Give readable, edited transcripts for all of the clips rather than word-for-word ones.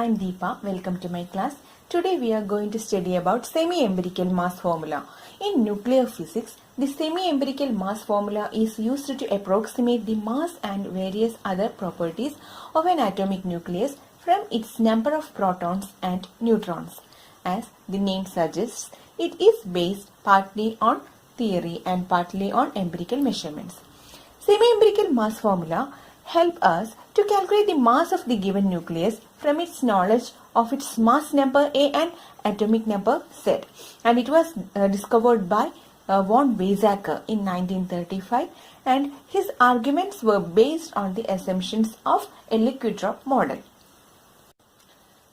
I'm Deepa. Welcome to my class. Today we are going to study about semi-empirical mass formula. In nuclear physics, the semi-empirical mass formula is used to approximate the mass and various other properties of an atomic nucleus from its number of protons and neutrons. As the name suggests, it is based partly on theory and partly on empirical measurements. Semi-empirical mass formula help us to calculate the mass of the given nucleus from its knowledge of its mass number A and atomic number Z. And it was discovered by von Weizsäcker in 1935, and his arguments were based on the assumptions of a liquid drop model.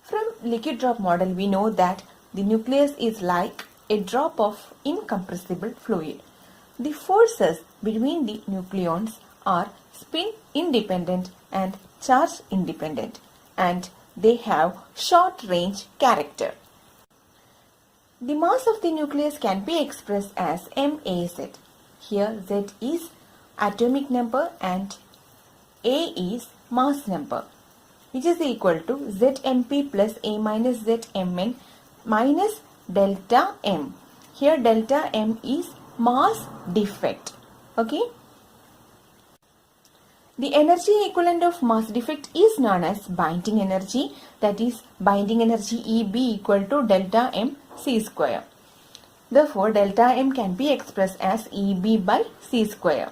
From liquid drop model, we know that the nucleus is like a drop of incompressible fluid. The forces between the nucleons are spin independent and charge independent, and they have short range character. The mass of the nucleus can be expressed as MAZ. Here Z is atomic number and A is mass number, which is equal to ZMP plus A minus ZMN minus delta M. Here delta M is mass defect. Okay. The energy equivalent of mass defect is known as binding energy, that is binding energy EB equal to delta M C square. Therefore, delta M can be expressed as EB by C square.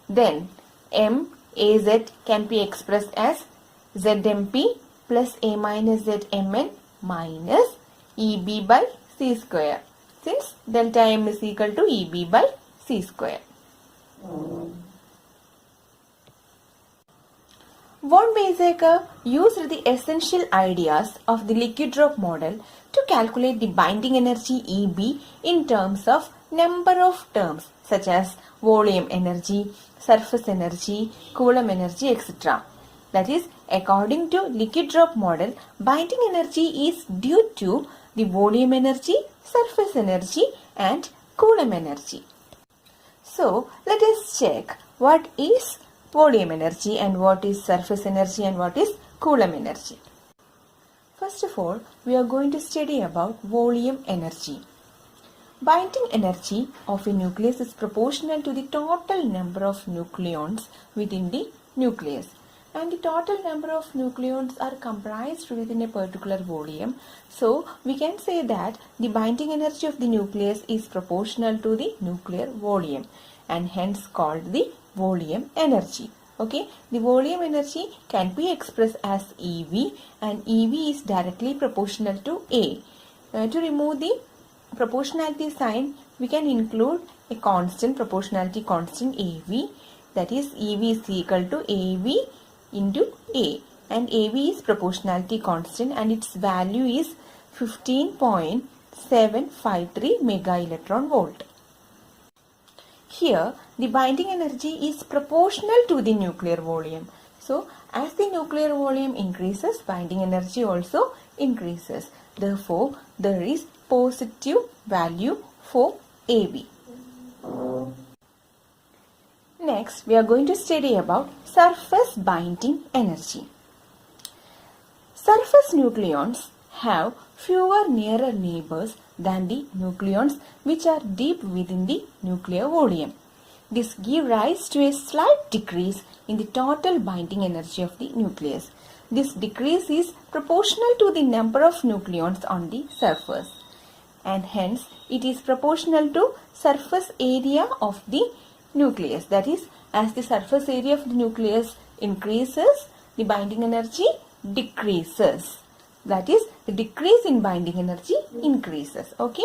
Then MAZ can be expressed as ZMP plus A minus ZMN minus EB by C square, since delta M is equal to EB by C square. Von Weizsäcker used the essential ideas of the liquid drop model to calculate the binding energy EB in terms of number of terms such as volume energy, surface energy, Coulomb energy, etc. That is, according to liquid drop model, binding energy is due to the volume energy, surface energy and Coulomb energy. So, let us check what is volume energy and what is surface energy and what is Coulomb energy. First of all, we are going to study about volume energy. Binding energy of a nucleus is proportional to the total number of nucleons within the nucleus, and the total number of nucleons are comprised within a particular volume. So we can say that the binding energy of the nucleus is proportional to the nuclear volume and hence called the volume energy. Okay, the volume energy can be expressed as EV, and EV is directly proportional to A. To remove the proportionality sign, we can include a constant, proportionality constant AV, that is EV is equal to AV into A, and AV is proportionality constant and its value is 15.753 mega electron volt. Here, the binding energy is proportional to the nuclear volume. So, as the nuclear volume increases, binding energy also increases. Therefore, there is positive value for AB. Next, we are going to study about surface binding energy. Surface nucleons have fewer nearer neighbors than the nucleons which are deep within the nuclear volume. This gives rise to a slight decrease in the total binding energy of the nucleus. This decrease is proportional to the number of nucleons on the surface, and hence it is proportional to surface area of the nucleus. That is, as the surface area of the nucleus increases, the binding energy decreases. That is, the decrease in binding energy increases. Okay.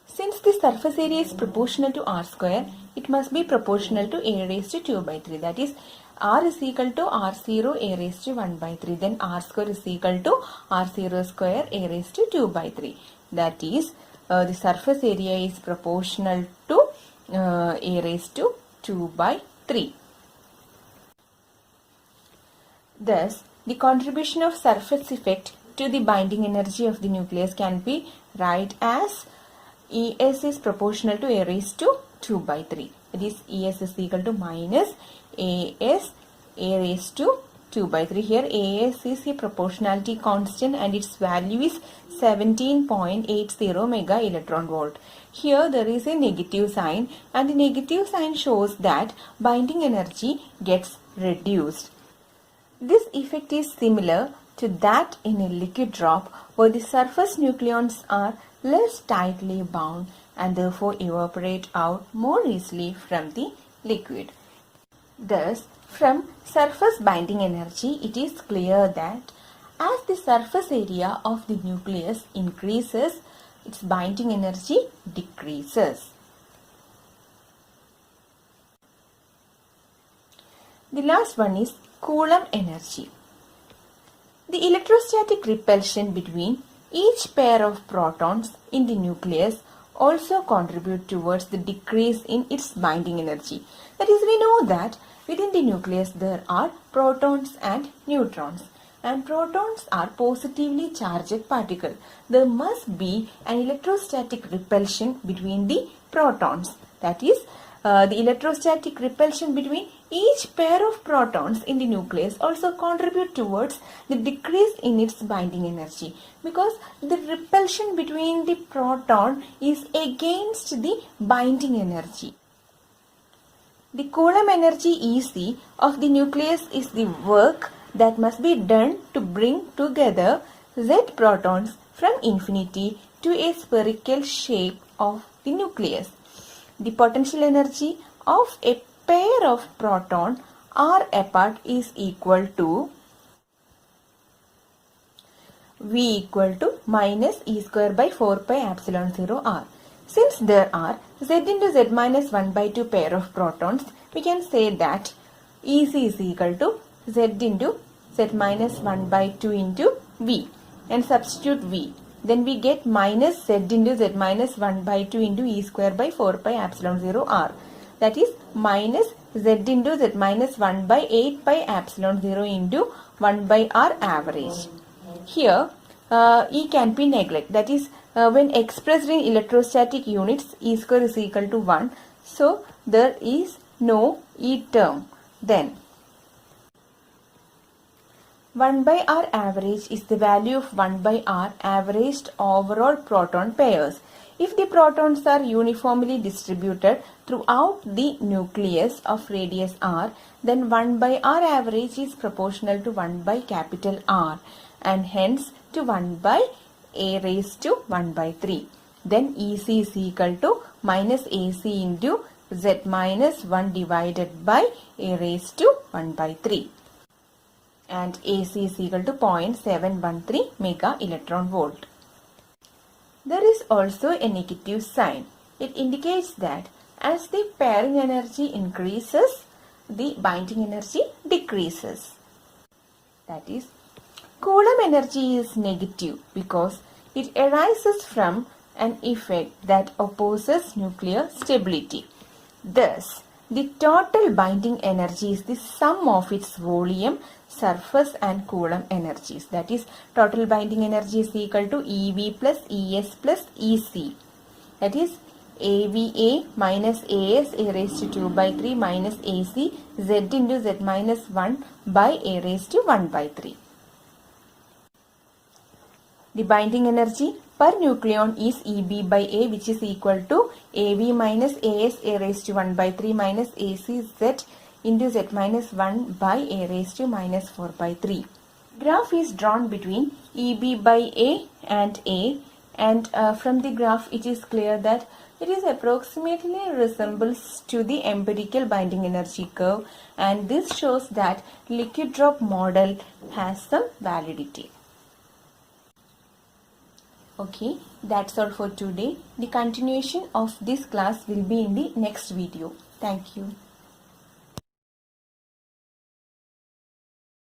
Since the surface area is proportional to R square, it must be proportional to A raised to 2 by 3. That is, R is equal to R0 A raised to 1 by 3. Then R square is equal to R0 square A raised to 2 by 3. That is, the surface area is proportional to A raised to 2 by 3. Thus, the contribution of surface effect to the binding energy of the nucleus can be write as ES is proportional to A raised to 2 by 3. That is, ES is equal to minus AS A raised to 2 by 3. Here AS is a proportionality constant and its value is 17.80 mega electron volt. Here there is a negative sign and the negative sign shows that binding energy gets reduced. This effect is similar to that in a liquid drop where the surface nucleons are less tightly bound and therefore evaporate out more easily from the liquid. Thus, from surface binding energy, it is clear that as the surface area of the nucleus increases, its binding energy decreases. The last one is Coulomb energy. The electrostatic repulsion between each pair of protons in the nucleus also contribute towards the decrease in its binding energy. That is, we know that within the nucleus there are protons and neutrons, and protons are positively charged particles. There must be an electrostatic repulsion between the protons. That is, the electrostatic repulsion between each pair of protons in the nucleus also contribute towards the decrease in its binding energy, because the repulsion between the proton is against the binding energy. The Coulomb energy EC of the nucleus is the work that must be done to bring together Z protons from infinity to a spherical shape of the nucleus. The potential energy of a pair of proton r apart is equal to V equal to minus E square by 4 pi epsilon 0 r. Since there are Z into Z minus 1 by 2 pair of protons, we can say that EC is equal to Z into Z minus 1 by 2 into V, and substitute V. Then we get minus Z into Z minus 1 by 2 into E square by 4 pi epsilon 0 r. That is minus Z into Z minus 1 by 8 pi epsilon 0 into 1 by r average. Here E can be neglected. That is, when expressed in electrostatic units, E square is equal to 1. So there is no E term. Then 1 by r average is the value of 1 by r averaged overall proton pairs. If the protons are uniformly distributed throughout the nucleus of radius r, then 1 by r average is proportional to 1 by capital R, and hence to 1 by a raised to 1 by 3. Then EC is equal to minus AC into Z minus 1 divided by a raised to 1 by 3. And AC is equal to 0.713 mega electron volt. There is also a negative sign. It indicates that as the pairing energy increases, the binding energy decreases. That is, Coulomb energy is negative because it arises from an effect that opposes nuclear stability. Thus, the total binding energy is the sum of its volume, surface and Coulomb energies. That is, total binding energy is equal to EV plus ES plus EC. That is, AVA minus AS a raised to 2 by 3 minus AC Z into Z minus 1 by a raised to 1 by 3. The binding energy per nucleon is EB by A, which is equal to AV minus AS a raised to 1 by 3 minus AC Z into Z minus 1 by a raised to minus 4 by 3. Graph is drawn between EB by A, and from the graph it is clear that it is approximately resembles to the empirical binding energy curve, and this shows that liquid drop model has some validity. Okay, that's all for today. The continuation of this class will be in the next video. Thank you.